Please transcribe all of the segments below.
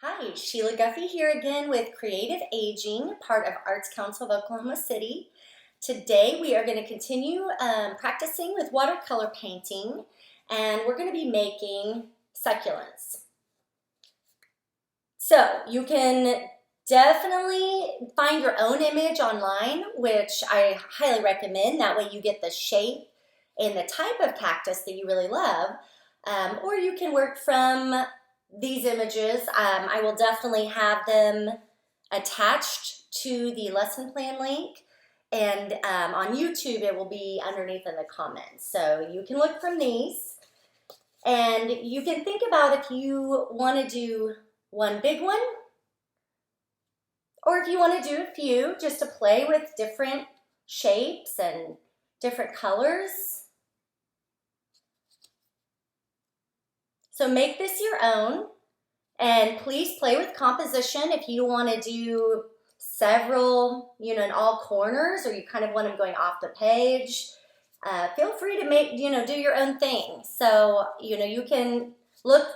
Hi, Sheila Guffey here again with Creative Aging, part of Arts Council of Oklahoma City. Today we are going to continue practicing with watercolor painting, and we're going to be making succulents. So you can definitely find your own image online, which I highly recommend. That way you get the shape and the type of cactus that you really love, or you can work from these images. I will definitely have them attached to the lesson plan link, and on YouTube it will be underneath in the comments. So you can look from these, and you can think about if you want to do one big one, or if you want to do a few just to play with different shapes and different colors. So make this your own, and please play with composition. If you want to do several, in all corners, or you kind of want them going off the page, feel free to make, do your own thing. So, you can look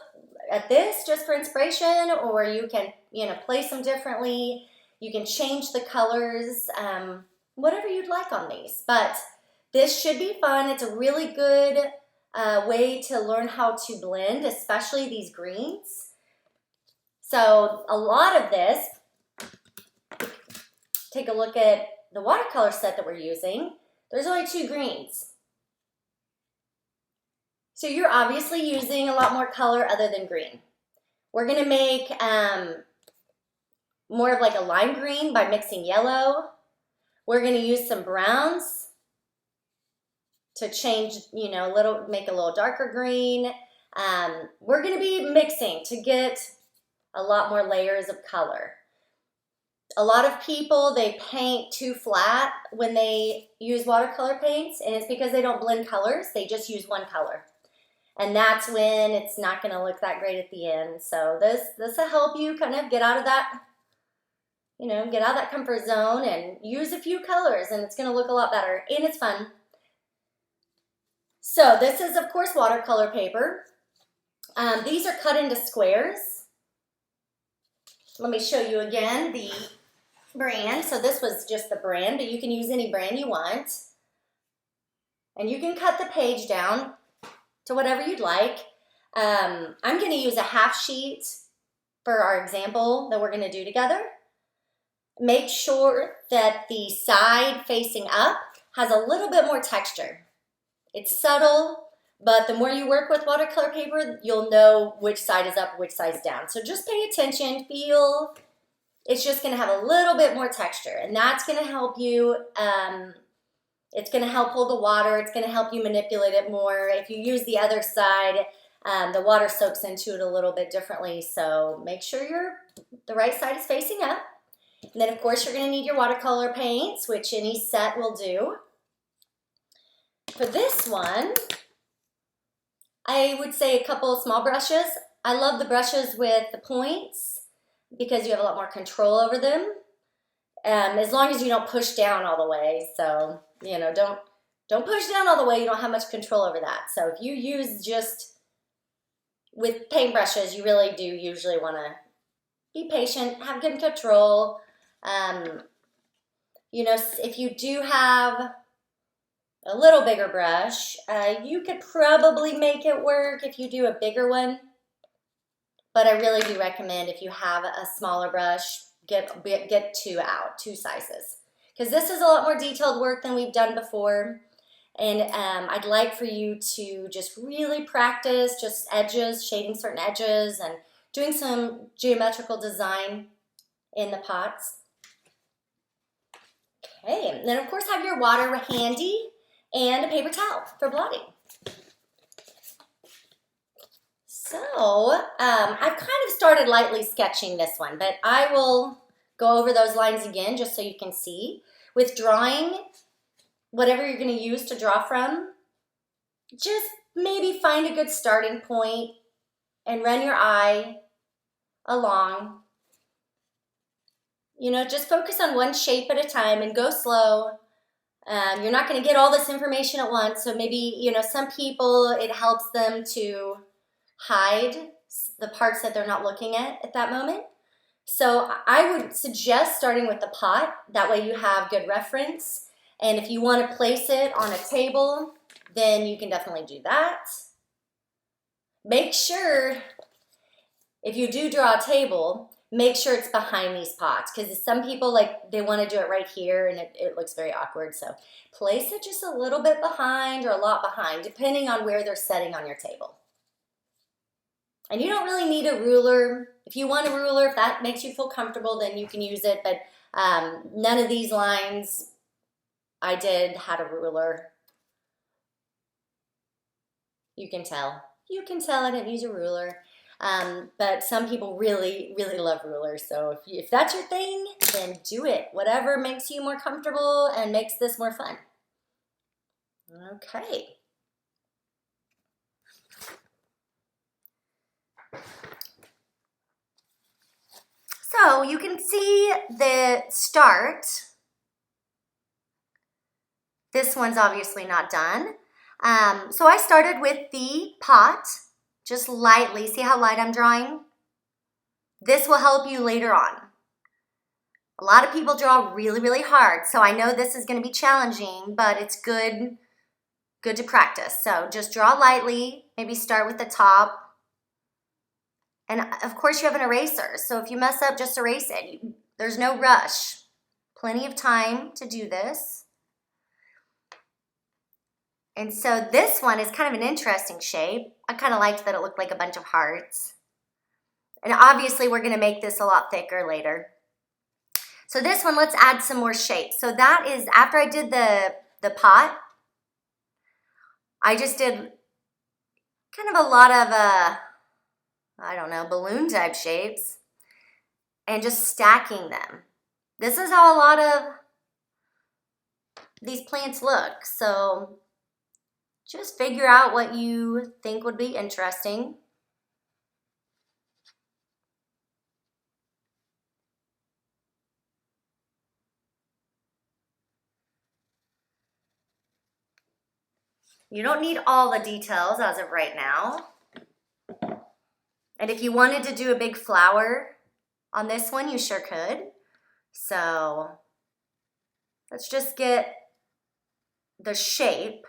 at this just for inspiration, or you can, place them differently. You can change the colors, whatever you'd like on these. But this should be fun. It's a really good way to learn how to blend, especially these greens. So a lot of this, take a look at the watercolor set that we're using. There's only 2 greens. So you're obviously using a lot more color other than green. We're going to make more of like a lime green by mixing yellow. We're going to use some browns to change, make a little darker green. We're going to be mixing to get a lot more layers of color. A lot of people, they paint too flat when they use watercolor paints, and it's because they don't blend colors. They just use one color. And that's when it's not going to look that great at the end. So this will help you kind of get out of that, get out of that comfort zone and use a few colors, and it's going to look a lot better, and it's fun. So this is, of course, watercolor paper. These are cut into squares. Let me show you again the brand. So this was just the brand, but you can use any brand you want. And you can cut the page down to whatever you'd like. I'm going to use a half sheet for our example that we're going to do together. Make sure that the side facing up has a little bit more texture. It's subtle, but the more you work with watercolor paper, you'll know which side is up, which side's down. So just pay attention, feel. It's just going to have a little bit more texture, and that's going to help you. It's going to help hold the water. It's going to help you manipulate it more. If you use the other side, the water soaks into it a little bit differently. So make sure the right side is facing up. And then, of course, you're going to need your watercolor paints, which any set will do. For this one, I would say a couple of small brushes. I love the brushes with the points because you have a lot more control over them. As long as you don't push down all the way. So, don't push down all the way. You don't have much control over that. So if you use just with paintbrushes, you really do usually want to be patient, have good control. If you do have a little bigger brush, you could probably make it work if you do a bigger one. But I really do recommend if you have a smaller brush, get 2 sizes. Because this is a lot more detailed work than we've done before. And I'd like for you to just really practice just edges, shading certain edges, and doing some geometrical design in the pots. Okay, and then of course have your water handy and a paper towel for blotting. So I've kind of started lightly sketching this one, but I will go over those lines again just so you can see. With drawing, whatever you're going to use to draw from, just maybe find a good starting point and run your eye along. Just focus on one shape at a time and go slow. You're not going to get all this information at once, so maybe, some people, it helps them to hide the parts that they're not looking at that moment. So I would suggest starting with the pot. That way you have good reference. And if you want to place it on a table, then you can definitely do that. Make sure, if you do draw a table, make sure it's behind these pots, because some people, like, they want to do it right here and it looks very awkward. So place it just a little bit behind or a lot behind, depending on where they're setting on your table. And you don't really need a ruler. If you want a ruler, if that makes you feel comfortable, then you can use it. But none of these lines I did had a ruler. You can tell. You can tell I didn't use a ruler. But some people really, really love rulers. So if that's your thing, then do it. Whatever makes you more comfortable and makes this more fun. Okay. So you can see the start. This one's obviously not done. So I started with the pot, just lightly. See how light I'm drawing? This will help you later on. A lot of people draw really, really hard, so I know this is going to be challenging, but it's good to practice. So just draw lightly, maybe start with the top. And of course you have an eraser, so if you mess up, just erase it. There's no rush. Plenty of time to do this. And so this one is kind of an interesting shape. I kind of liked that it looked like a bunch of hearts. And obviously we're going to make this a lot thicker later. So this one, let's add some more shape. So that is, after I did the pot, I just did kind of a lot of, I don't know, balloon type shapes and just stacking them. This is how a lot of these plants look. So just figure out what you think would be interesting. You don't need all the details as of right now. And if you wanted to do a big flower on this one, you sure could. So let's just get the shape.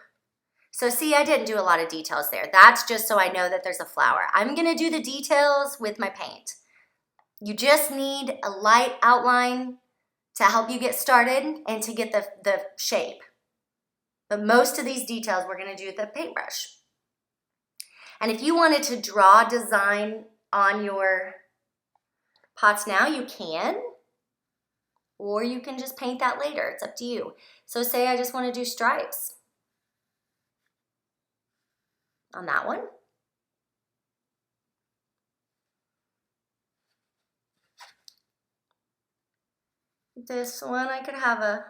So see, I didn't do a lot of details there. That's just so I know that there's a flower. I'm gonna do the details with my paint. You just need a light outline to help you get started and to get the shape. But most of these details we're gonna do with the paintbrush. And if you wanted to draw design on your pots now, you can. Or you can just paint that later. It's up to you. So say I just want to do stripes on that one. This one I could have a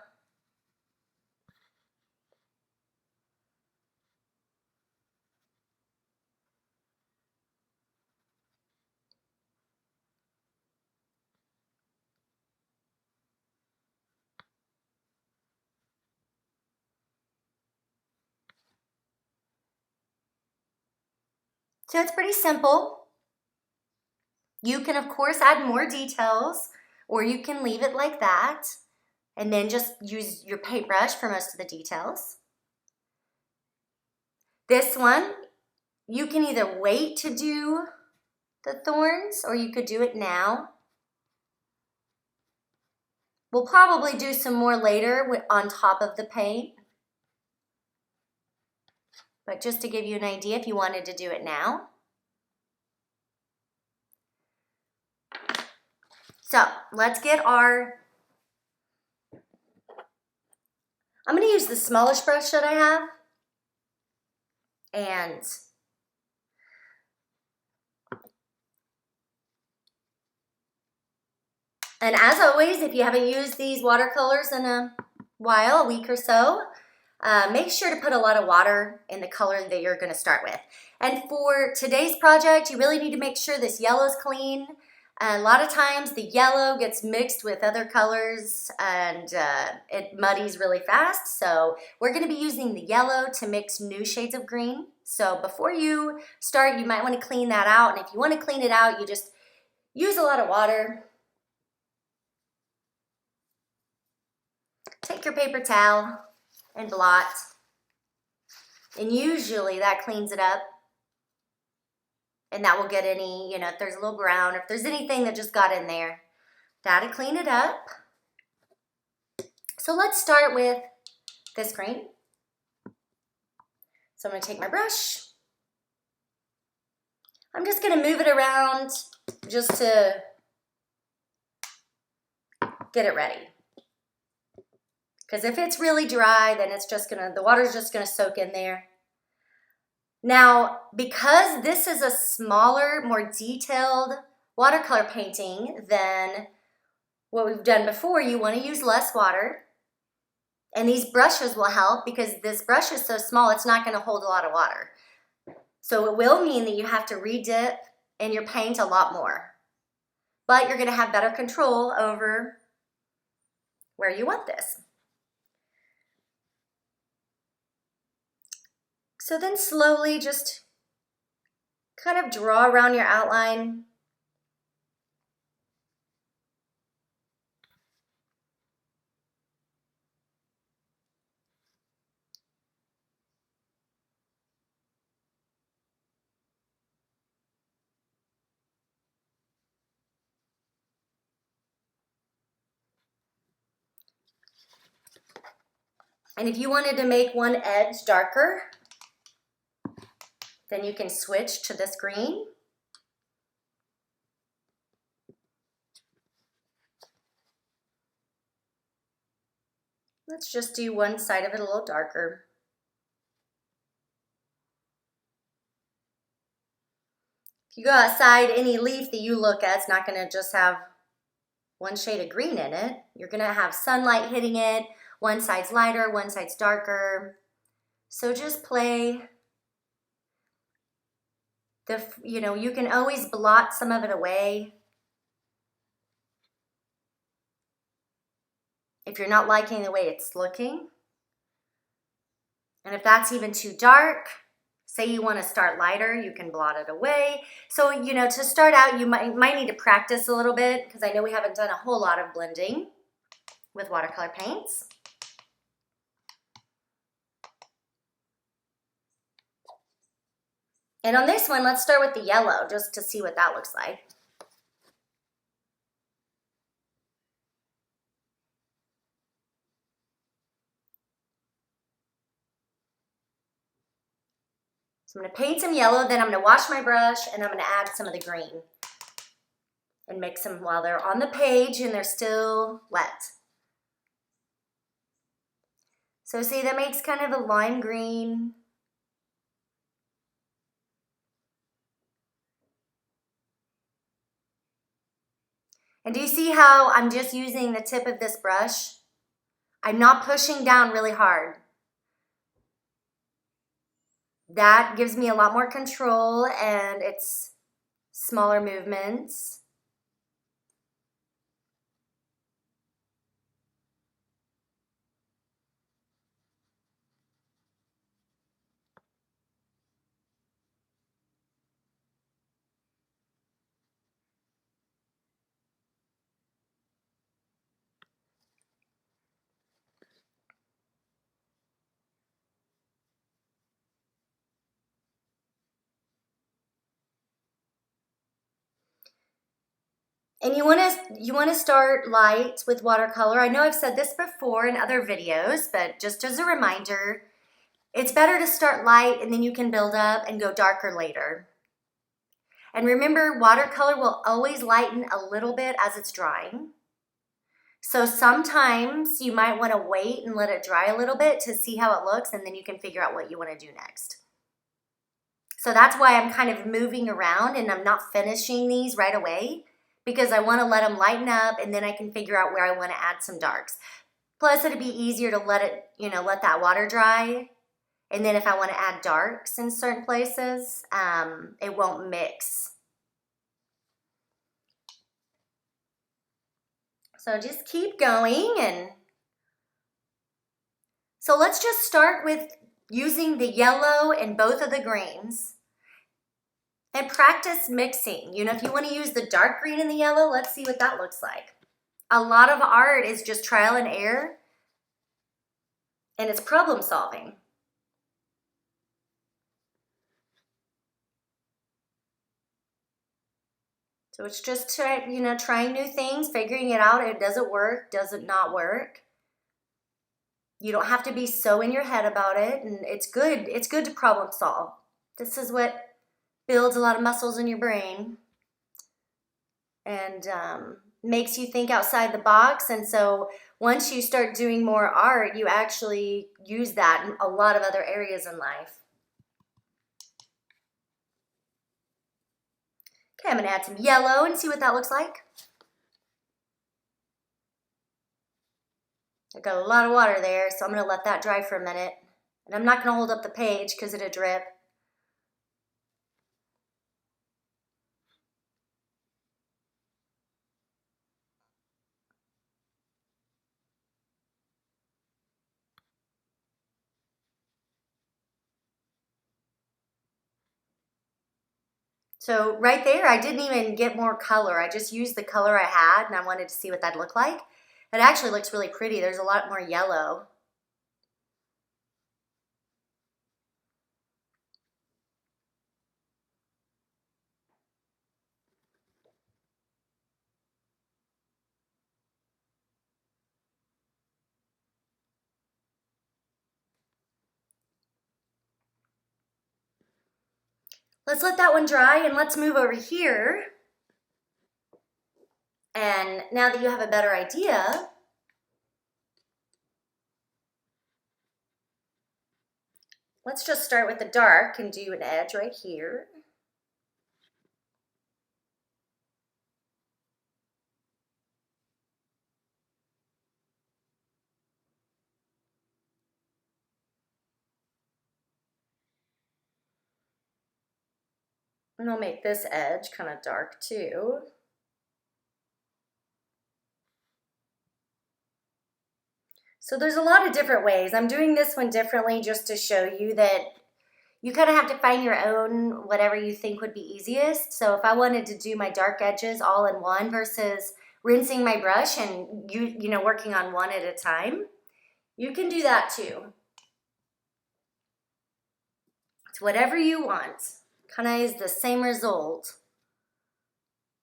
So it's pretty simple. You can, of course, add more details, or you can leave it like that and then just use your paintbrush for most of the details. This one, you can either wait to do the thorns or you could do it now. We'll probably do some more later on top of the paint. But just to give you an idea if you wanted to do it now. So let's get our, I'm going to use the smallest brush that I have. And as always, if you haven't used these watercolors in a while, a week or so, make sure to put a lot of water in the color that you're going to start with. And for today's project, you really need to make sure this yellow is clean. A lot of times the yellow gets mixed with other colors and it muddies really fast. So we're going to be using the yellow to mix new shades of green. So before you start, you might want to clean that out. And if you want to clean it out, you just use a lot of water. Take your paper towel and blot. And usually that cleans it up. And that will get any, you know, if there's a little brown, if there's anything that just got in there, that'll clean it up. So let's start with this green. So I'm going to take my brush. I'm just going to move it around just to get it ready. Because if it's really dry, then it's just the water's just going to soak in there. Now, because this is a smaller, more detailed watercolor painting than what we've done before, you want to use less water. And these brushes will help because this brush is so small, it's not going to hold a lot of water. So it will mean that you have to re-dip in your paint a lot more. But you're going to have better control over where you want this. So then slowly just kind of draw around your outline. And if you wanted to make one edge darker, then you can switch to this green. Let's just do one side of it a little darker. If you go outside, any leaf that you look at is not going to just have one shade of green in it. You're going to have sunlight hitting it. One side's lighter, one side's darker. So just play. You know, you can always blot some of it away. If you're not liking the way it's looking. And if that's even too dark, say you want to start lighter, you can blot it away. So, you know, to start out, you might need to practice a little bit because I know we haven't done a whole lot of blending with watercolor paints. And on this one, let's start with the yellow just to see what that looks like. So I'm going to paint some yellow, then I'm going to wash my brush, and I'm going to add some of the green. And mix them while they're on the page and they're still wet. So see, that makes kind of a lime green. And do you see how I'm just using the tip of this brush? I'm not pushing down really hard. That gives me a lot more control and it's smaller movements. And you want to start light with watercolor. I know I've said this before in other videos, but just as a reminder, it's better to start light and then you can build up and go darker later. And remember, watercolor will always lighten a little bit as it's drying. So sometimes you might want to wait and let it dry a little bit to see how it looks, and then you can figure out what you want to do next. So that's why I'm kind of moving around and I'm not finishing these right away, because I want to let them lighten up and then I can figure out where I want to add some darks. Plus it'd be easier to let it, let that water dry. And then if I want to add darks in certain places, it won't mix. So just keep going. And so let's just start with, using the yellow in both of the greens and practice mixing. You know, if you want to use the dark green in the yellow, let's see what that looks like. A lot of art is just trial and error, and it's problem solving. So it's just trying new things, figuring it out. It does it work? Does it not work? You don't have to be so in your head about it, and it's good. It's good to problem solve. This is what builds a lot of muscles in your brain and makes you think outside the box. And so once you start doing more art, you actually use that in a lot of other areas in life. Okay, I'm going to add some yellow and see what that looks like. I got a lot of water there, so I'm going to let that dry for a minute. And I'm not going to hold up the page because it'll drip. So right there, I didn't even get more color. I just used the color I had, and I wanted to see what that looked like. It actually looks really pretty. There's a lot more yellow. Let's let that one dry, and let's move over here. And now that you have a better idea, let's just start with the dark and do an edge right here. And I'll make this edge kind of dark too. So there's a lot of different ways. I'm doing this one differently just to show you that you kind of have to find your own, whatever you think would be easiest. So if I wanted to do my dark edges all in one versus rinsing my brush and working on one at a time, you can do that too. It's whatever you want. Kind of is the same result.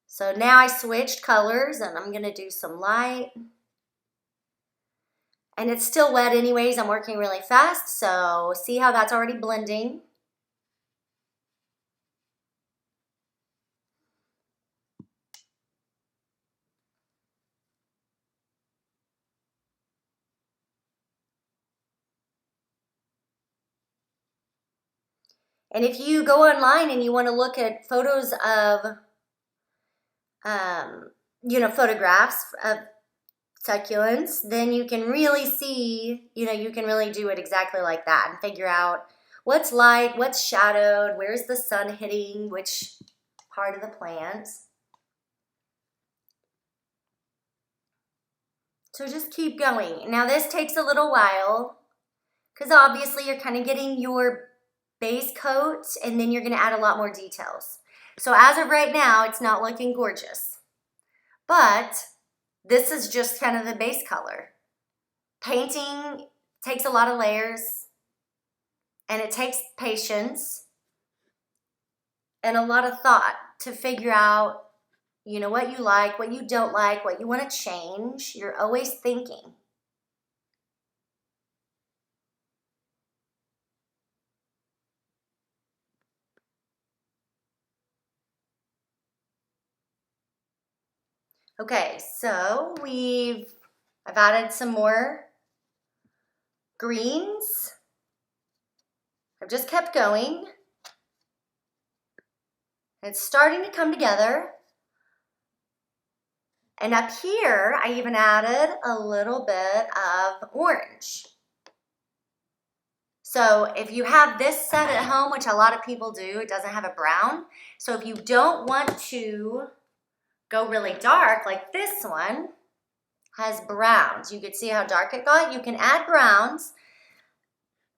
So now I switched colors and I'm going to do some light. And it's still wet anyways. I'm working really fast. So see how that's already blending. And if you go online and you want to look at photos of, photographs of succulents, then you can really see, you can really do it exactly like that and figure out what's light, what's shadowed, where's the sun hitting, which part of the plant. So just keep going. Now this takes a little while because obviously you're kind of getting your base coat and then you're going to add a lot more details. So as of right now, it's not looking gorgeous, but this is just kind of the base color. Painting takes a lot of layers and it takes patience and a lot of thought to figure out, what you like, what you don't like, what you want to change. You're always thinking. Okay, so I've added some more greens. I've just kept going. It's starting to come together. And up here, I even added a little bit of orange. So if you have this set at home, which a lot of people do, it doesn't have a brown. So if you don't want to go really dark, like this one has browns. You can see how dark it got. You can add browns.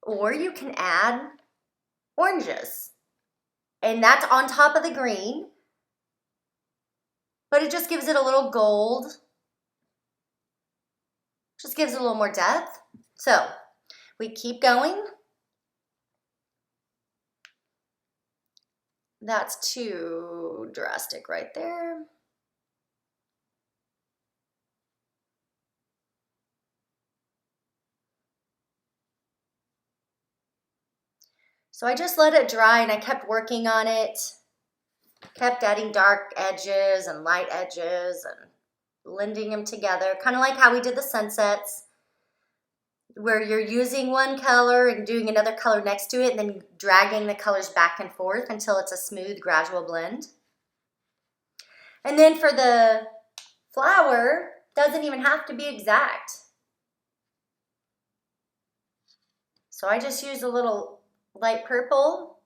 Or you can add oranges. And that's on top of the green. But it just gives it a little gold. Just gives it a little more depth. So we keep going. That's too drastic right there. So I just let it dry and I kept working on it. Kept adding dark edges and light edges and blending them together. Kind of like how we did the sunsets, where you're using one color and doing another color next to it and then dragging the colors back and forth until it's a smooth, gradual blend. And then for the flower, doesn't even have to be exact. So I just used a little light purple.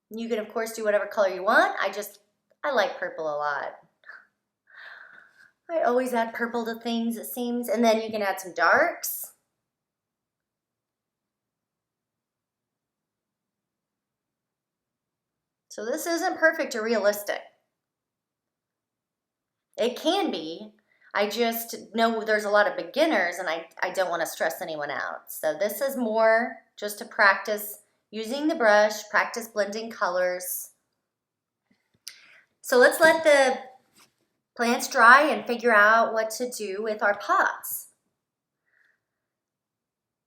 You can, of course, do whatever color you want. I like purple a lot. I always add purple to things, it seems. And then you can add some darks. So this isn't perfect or realistic. It can be. I just know there's a lot of beginners and I don't want to stress anyone out. So this is more just to practice using the brush, practice blending colors. So let's let the plants dry and figure out what to do with our pots.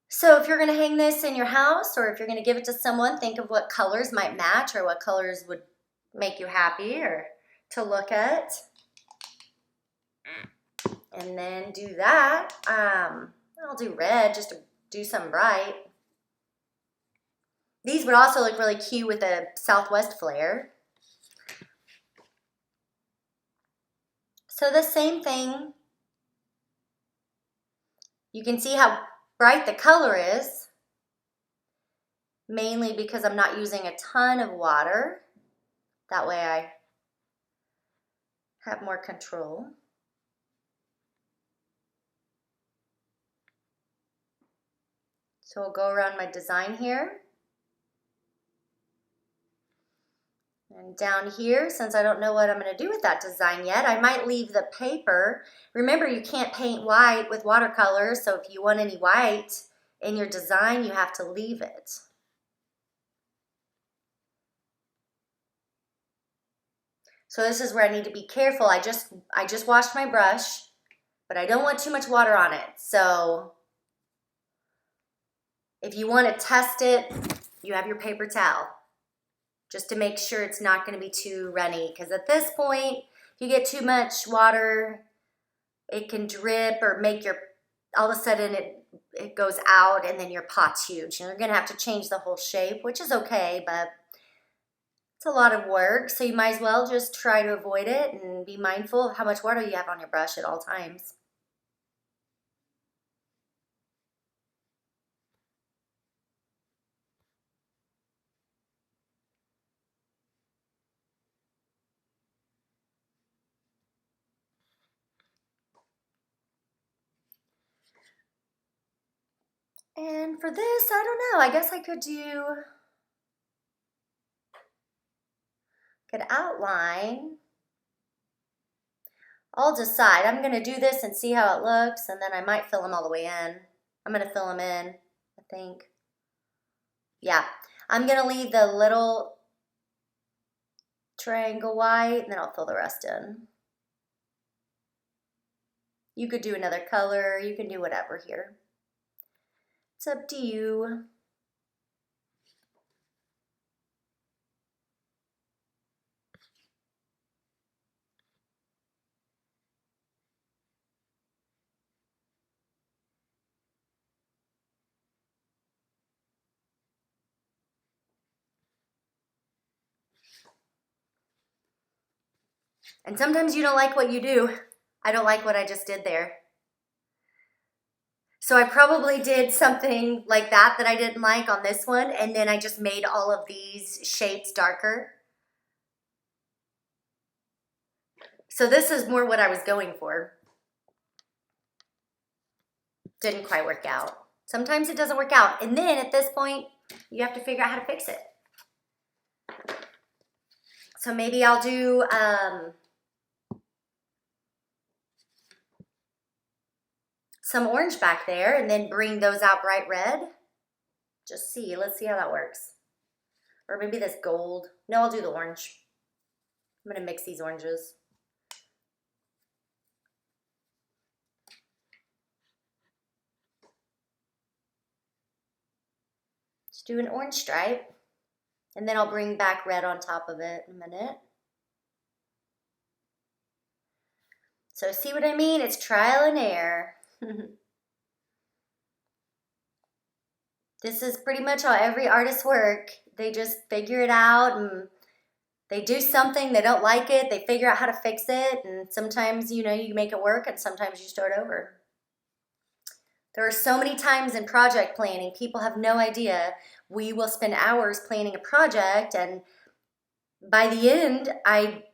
So if you're going to hang this in your house or if you're going to give it to someone, think of what colors might match or what colors would make you happy or to look at. And then do that. I'll do red just to do something bright. These would also look really cute with a Southwest flare. So the same thing. You can see how bright the color is, mainly because I'm not using a ton of water. That way I have more control. So we'll go around my design here. And down here, since I don't know what I'm going to do with that design yet, I might leave the paper. Remember, you can't paint white with watercolor, so if you want any white in your design, you have to leave it. So this is where I need to be careful. I just washed my brush, but I don't want too much water on it. So if you want to test it, you have your paper towel, just to make sure it's not going to be too runny. Because at this point, if you get too much water, it can drip or make your, all of a sudden it goes out and then your pot's huge. And you're going to have to change the whole shape, which is okay, but it's a lot of work. So you might as well just try to avoid it and be mindful of how much water you have on your brush at all times. And for this, I don't know, I guess I could outline. I'll decide. I'm going to do this and see how it looks, and then I might fill them all the way in. I'm going to fill them in, I think. Yeah, I'm going to leave the little triangle white, and then I'll fill the rest in. You could do another color. You can do whatever here. It's up to you. And sometimes you don't like what you do. I don't like what I just did there. So I probably did something like that I didn't like on this one, and then I just made all of these shapes darker. So this is more what I was going for. Didn't quite work out. Sometimes it doesn't work out. And then at this point, you have to figure out how to fix it. So maybe I'll do some orange back there and then bring those out bright red. Just see, let's see how that works. Or maybe this gold. No, I'll do the orange. I'm gonna mix these oranges. Just do an orange stripe. And then I'll bring back red on top of it in a minute. So see what I mean? It's trial and error. This is pretty much how every artist works. They just figure it out and they do something, they don't like it, they figure out how to fix it, and sometimes, you know, you make it work and sometimes you start over. There are so many times in project planning, people have no idea. We will spend hours planning a project and by the end, I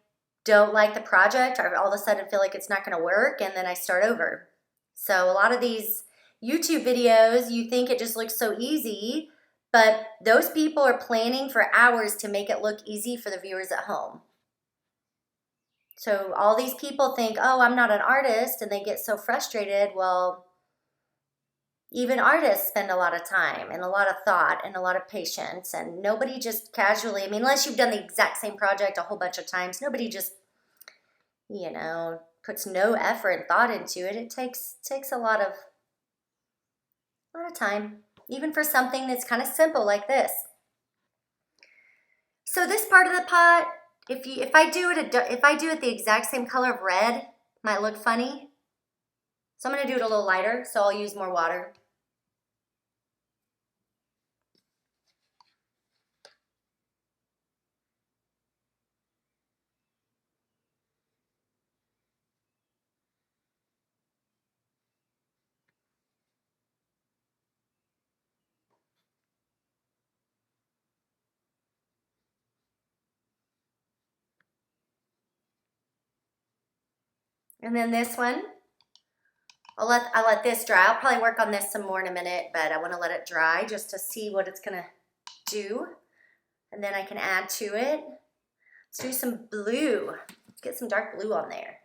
don't like the project, or all of a sudden feel like it's not gonna work, and then I start over. So a lot of these YouTube videos, you think it just looks so easy, but those people are planning for hours to make it look easy for the viewers at home. So all these people think, oh, I'm not an artist, and they get so frustrated. Well, even artists spend a lot of time and a lot of thought and a lot of patience, and nobody just casually, I mean, unless you've done the exact same project a whole bunch of times, nobody just, you know, puts no effort and thought into it. It takes a lot of time, even for something that's kind of simple like this. So this part of the pot, if I do it the exact same color of red, it might look funny. So I'm going to do it a little lighter, so I'll use more water. And then this one, I'll let this dry. I'll probably work on this some more in a minute, but I want to let it dry just to see what it's going to do. And then I can add to it. Let's do some blue. Let's get some dark blue on there.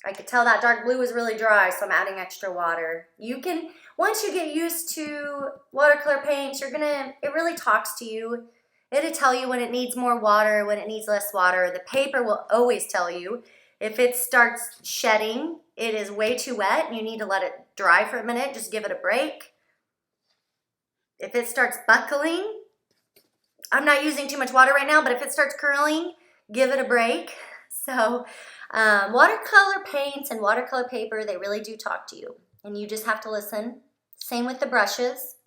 I could tell that dark blue was really dry, so I'm adding extra water. You can, once you get used to watercolor paints, it really talks to you. It'll tell you when it needs more water, when it needs less water. The paper will always tell you. If it starts shedding, it is way too wet and you need to let it dry for a minute. Just give it a break. If it starts buckling, I'm not using too much water right now, but if it starts curling, give it a break. So watercolor paints and watercolor paper, they really do talk to you. And you just have to listen. Same with the brushes.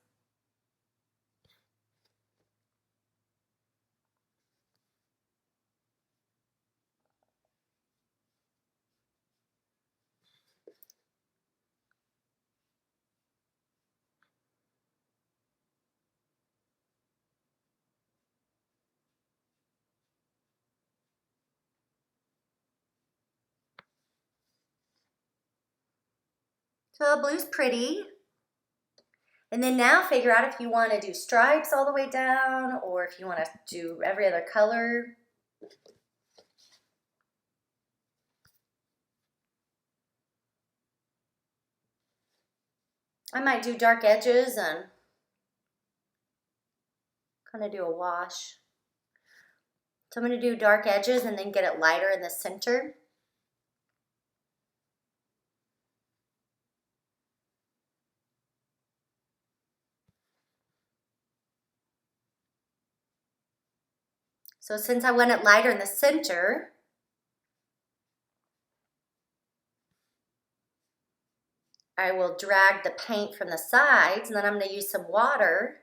So the blue's pretty. And then now figure out if you want to do stripes all the way down or if you want to do every other color. I might do dark edges and kind of do a wash. So I'm going to do dark edges and then get it lighter in the center. So since I want it lighter in the center, I will drag the paint from the sides, and then I'm going to use some water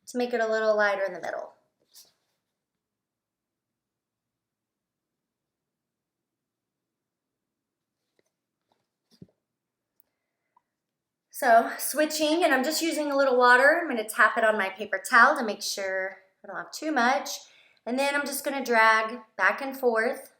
to make it a little lighter in the middle. So switching, and I'm just using a little water. I'm going to tap it on my paper towel to make sure I don't have too much. And then I'm just going to drag back and forth.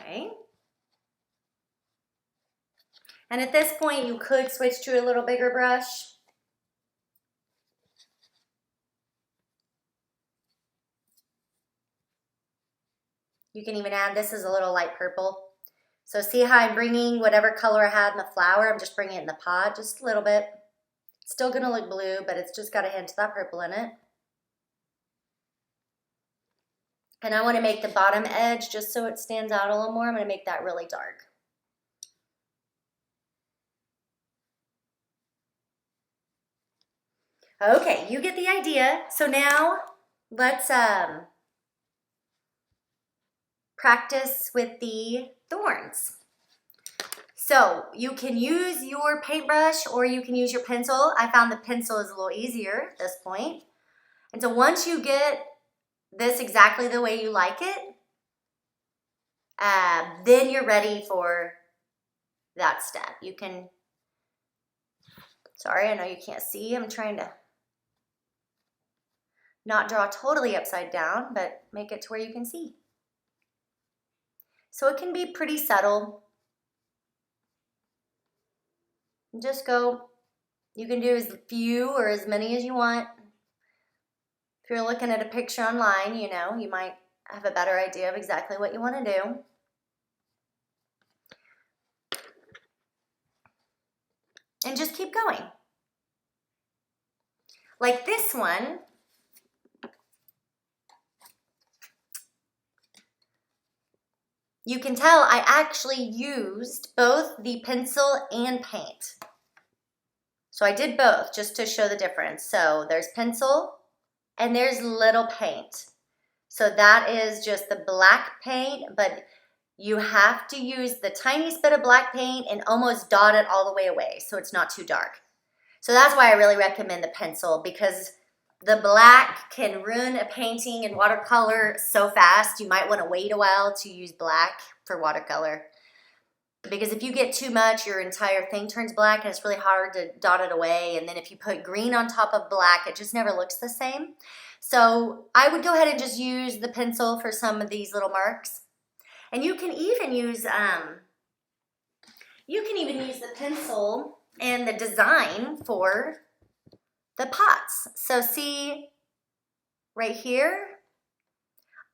Okay. And at this point, you could switch to a little bigger brush. You can even add, this is a little light purple. So see how I'm bringing whatever color I had in the flower, I'm just bringing it in the pot just a little bit. It's still gonna look blue, but it's just got a hint of that purple in it. And I wanna make the bottom edge, just so it stands out a little more, I'm gonna make that really dark. Okay, you get the idea. So now let's practice with the thorns. So you can use your paintbrush or you can use your pencil. I found the pencil is a little easier at this point. And so once you get this exactly the way you like it, then you're ready for that step. You can, sorry, I know you can't see. I'm trying to not draw totally upside down, but make it to where you can see. So it can be pretty subtle. Just go, you can do as few or as many as you want. If you're looking at a picture online, you know, you might have a better idea of exactly what you want to do. And just keep going. Like this one, you can tell I actually used both the pencil and paint. So I did both just to show the difference. So there's pencil and there's little paint. So that is just the black paint, but you have to use the tiniest bit of black paint and almost dot it all the way away so it's not too dark. So that's why I really recommend the pencil, because the black can ruin a painting in watercolor so fast. You might want to wait a while to use black for watercolor, because if you get too much, your entire thing turns black and it's really hard to dot it away. And then if you put green on top of black, it just never looks the same. So I would go ahead and just use the pencil for some of these little marks. And you can even use the pencil and the design for the pots. So see right here,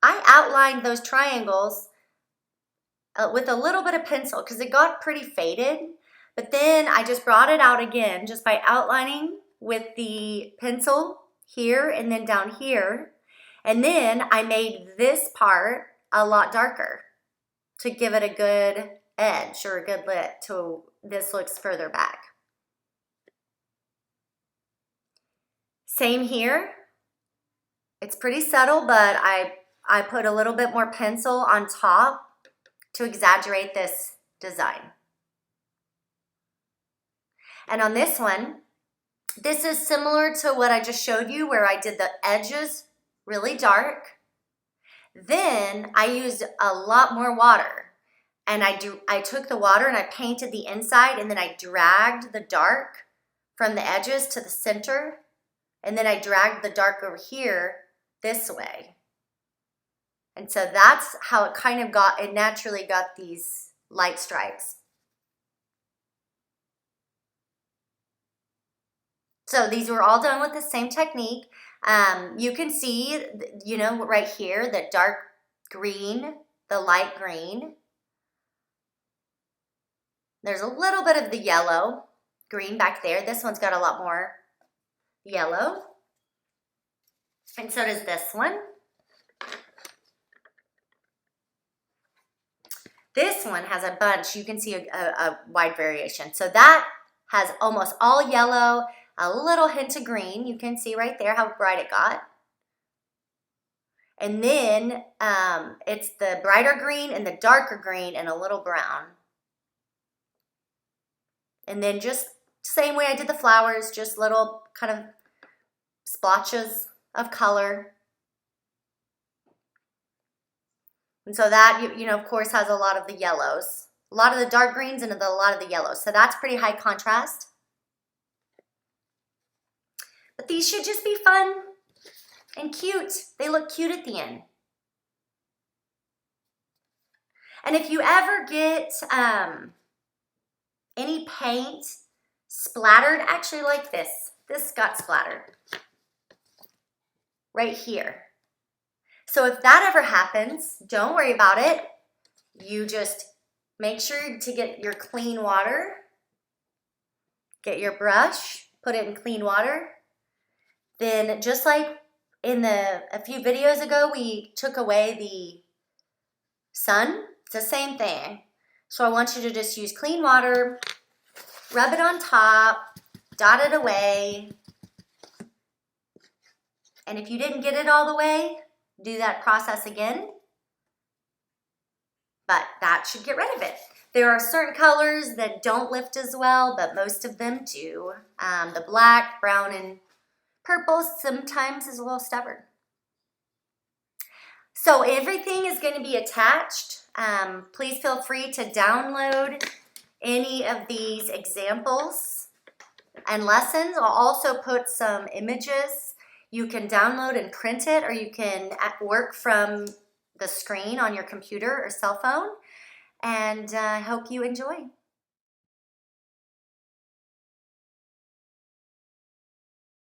I outlined those triangles with a little bit of pencil because it got pretty faded, but then I just brought it out again just by outlining with the pencil here and then down here. And then I made this part a lot darker to give it a good edge or a good lit to this looks further back. Same here. It's pretty subtle, but I put a little bit more pencil on top to exaggerate this design. And on this one, this is similar to what I just showed you where I did the edges really dark. Then I used a lot more water, and I took the water and I painted the inside, and then I dragged the dark from the edges to the center, and then I dragged the dark over here this way. And so that's how it kind of got, it naturally got these light stripes. So these were all done with the same technique. You can see, you know, right here, the dark green, the light green. There's a little bit of the yellow green back there. This one's got a lot more yellow. And so does this one. This one has a bunch. You can see a wide variation. So that has almost all yellow, a little hint of green. You can see right there how bright it got. And then it's the brighter green and the darker green and a little brown. And then just same way I did the flowers, just little kind of splotches of color. And so that, you know, of course, has a lot of the yellows, a lot of the dark greens and a lot of the yellows. So that's pretty high contrast. But these should just be fun and cute. They look cute at the end. And if you ever get any paint splattered, actually like this got splattered right here. So if that ever happens, don't worry about it. You just make sure to get your clean water, get your brush, put it in clean water. Then just like in a few videos ago, we took away the sun, it's the same thing. So I want you to just use clean water, rub it on top, dot it away. And if you didn't get it all the way, do that process again. But that should get rid of it. There are certain colors that don't lift as well, but most of them do. The black, brown, and purple sometimes is a little stubborn. So everything is going to be attached. Please feel free to download any of these examples and lessons. I'll also put some images. You can download and print it, or you can work from the screen on your computer or cell phone. And I hope you enjoy.